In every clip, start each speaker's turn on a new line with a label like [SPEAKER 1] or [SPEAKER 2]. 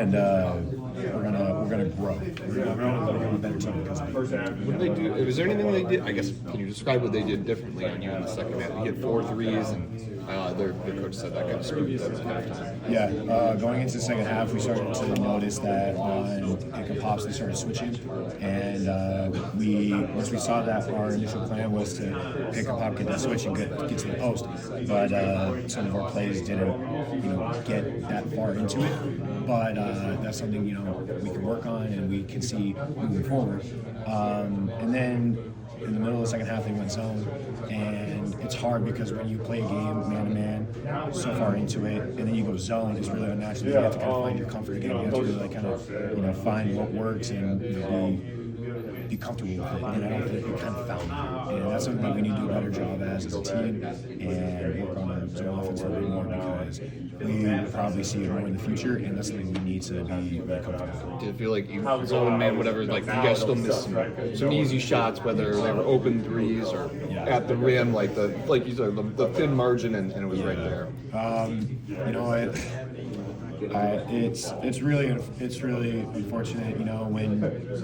[SPEAKER 1] and we're gonna grow. We're gonna become a better team because of it.
[SPEAKER 2] What did they do? Was there anything they did? I guess, can you describe what they did differently on you in the second half? You hit 4 threes, and their coach said that kind of spooked them at halftime.
[SPEAKER 1] Yeah, going into the second half, we started to notice that on pick and pops they started switching, and once we saw that, our initial plan was to pick and pop, get that switch, and get to the post. But some of our plays didn't, get that far into it. But that's something we can work on and we can see moving forward. And then in the middle of the second half, they went zone, and it's hard because when you play a game man-to-man so far into it, and then you go zone, it's really unnatural. You have to kind of find your comfort again. You have to really kind of, find what works and be comfortable with it. And I don't think we kind of found it. And that's something that we need to do a better job as a team and work on our zone offense a little bit more because we will probably see it more in the future, and that's something we need to be really comfortable with.
[SPEAKER 2] Did it feel like you zone man, whatever, like you guys still missed some easy shots, whether they were open threes or at the rim, like you said, the thin margin, and it was right there.
[SPEAKER 1] It's really unfortunate, when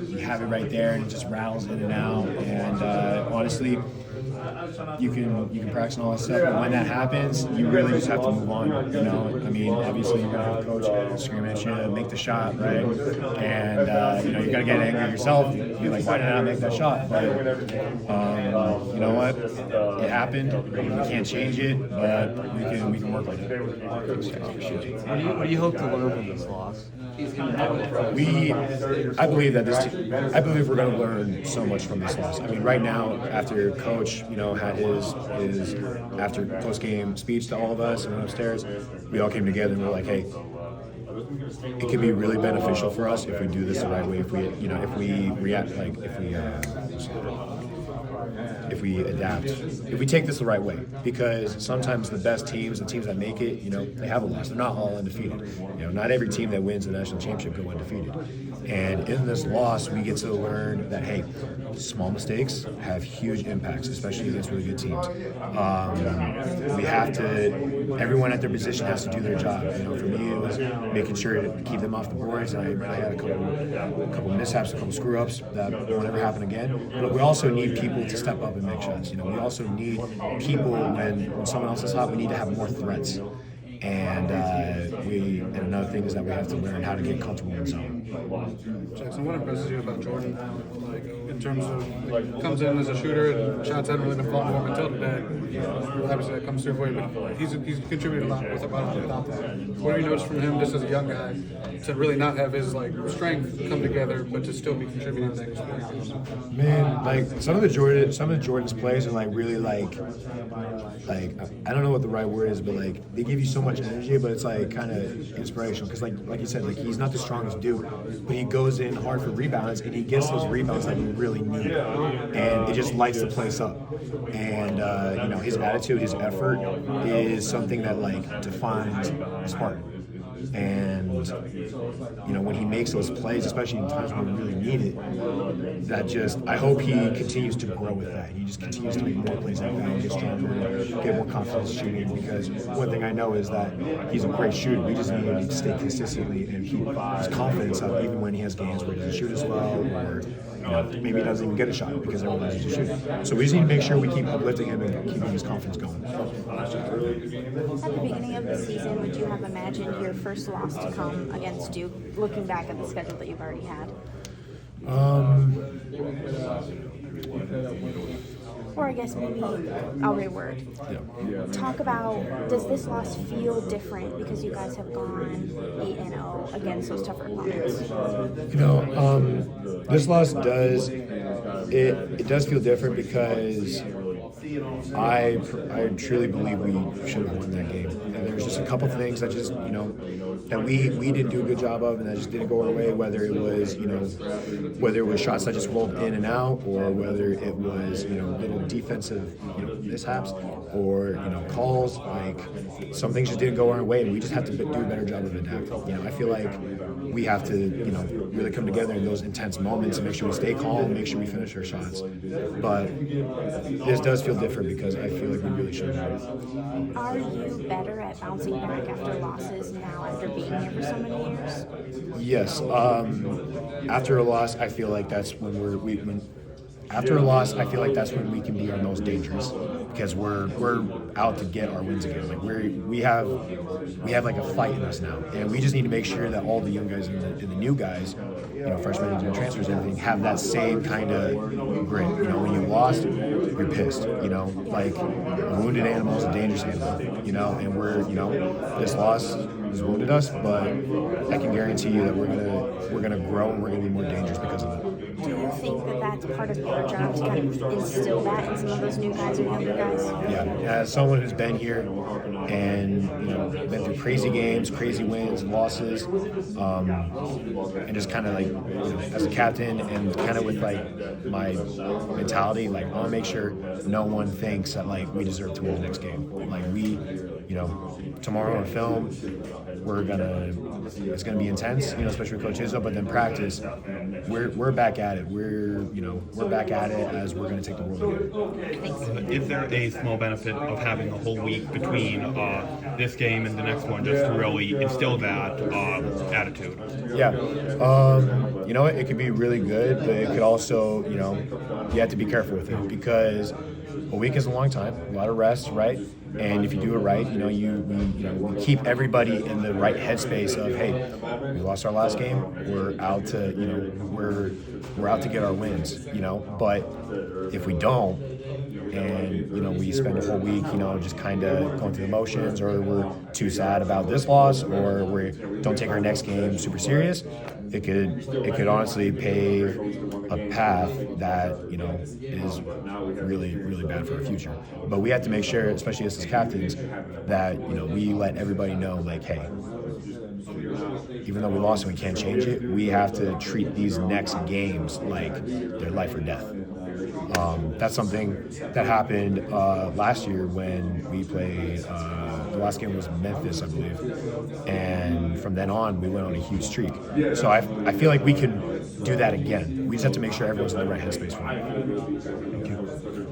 [SPEAKER 1] you have it right there and it just rattles in and out. And honestly, you can practice and all that stuff, but when that happens, you really just have to move on. Obviously you're gonna have a coach scream at you to make the shot, right? And you gotta get angry at yourself. Be like, why did I not make that shot? But you know what? It happened. We can't change it, but we can work on it.
[SPEAKER 3] What do you hope to learn from this loss?
[SPEAKER 1] I believe we're going to learn so much from this loss. Right now, after Coach, had his after post-game speech to all of us and went upstairs, we all came together and we're like, hey, it could be really beneficial for us if we do this the right way. If we react, if we adapt, if we take this the right way, because sometimes the best teams, the teams that make it, they have a loss. They're not all undefeated. Not every team that wins the national championship go undefeated. And in this loss, we get to learn that, hey, small mistakes have huge impacts, especially against really good teams. We have to, everyone at their position has to do their job. For me, it was making sure to keep them off the boards. And I had a couple mishaps, a couple screw-ups that won't ever happen again. But we also need people to step up and make shots. We also need people when someone else is hot, we need to have more threats. And another thing is that we have to learn how to get comfortable in zone.
[SPEAKER 4] Jaxon, what impresses you about Jordan? In terms of comes in as a shooter and shots haven't really been falling for him until today. Obviously that comes through for you, but he's contributed a lot without that. What have you noticed from him just as a young guy to really not have his strength come together, but to still be contributing things?
[SPEAKER 1] Man, some of Jordan's plays are really I don't know what the right word is, but they give you so much energy, but it's kind of inspirational because like you said, he's not the strongest dude, but he goes in hard for rebounds and he gets those rebounds that you really need, and it just lights the place up. And his attitude, his effort is something that defines Spartan. And when he makes those plays, especially in times when we really need it, I hope he continues to grow with that. He just continues to make more plays like that and get stronger and get more confidence shooting, because one thing I know is that he's a great shooter. We just need him to stay consistently and keep his confidence up even when he has games where he doesn't shoot as well, or maybe he doesn't even get a shot because everyone knows he's a shooter. So we just need to make sure we keep uplifting him and keeping his confidence going.
[SPEAKER 5] At the beginning of the season, would you have imagined your first loss to come against Duke, looking back at the schedule that you've already had? Or I guess maybe I'll reword. Yeah. Talk about, does this loss feel different because you guys have gone 8-0 against those tougher opponents?
[SPEAKER 1] This loss does feel different because I truly believe we should have won that game. And there's just a couple things that just, that we didn't do a good job of and that just didn't go our way, whether it was shots that just rolled in and out, or whether it was, little defensive, mishaps, or, calls. Some things just didn't go our way, and we just have to do a better job of adapting. I feel like we have to, really come together in those intense moments and make sure we stay calm, make sure we finish our shots. But this does feel different because I feel like we really should have.
[SPEAKER 5] Are you better at bouncing back after losses now after after being here for so many years?
[SPEAKER 1] Yes. After a loss, I feel like that's when after a loss, I feel like that's when we can be our most dangerous because we're out to get our wins again. Like we have like a fight in us now, and we just need to make sure that all the young guys and the new guys, freshmen and transfers and everything, have that same kind of grit. When you lost, you're pissed. Like a wounded animal is a dangerous animal. And we're this loss has wounded us, but I can guarantee you that we're gonna grow and we're gonna be more dangerous because of it.
[SPEAKER 5] Do you think that that's part of your job to kind of instill that in some of those new guys or younger guys?
[SPEAKER 1] Yeah, as someone who's been here and been through crazy games, crazy wins and losses, and just kind of like as a captain and kind of with like my mentality, like I want to make sure no one thinks that like we deserve to win the next game. Like tomorrow on film, it's gonna be intense, especially with Coach Izzo. But then practice, we're back at it. We're back at it as we're gonna take the world again.
[SPEAKER 6] Is there a small benefit of having a whole week between this game and the next one, just to really instill that attitude?
[SPEAKER 1] Yeah, it could be really good, but it could also, you have to be careful with it because a week is a long time, a lot of rest, right? And if you do it right, we keep everybody in the right headspace of, hey, we lost our last game, we're out to, we're out to get our wins, But if we don't, and we spend a whole week, just kind of going through the motions, or we're too sad about this loss, or we don't take our next game super serious, it could honestly pave a path that is really, really bad for our future. But we have to make sure, especially as captains, that we let everybody know, like, hey, even though we lost and we can't change it, we have to treat these next games like they're life or death. That's something that happened last year when we played. The last game was Memphis, I believe, and from then on we went on a huge streak. So I feel like we can do that again. We just have to make sure everyone's in the right headspace for it. Thank you.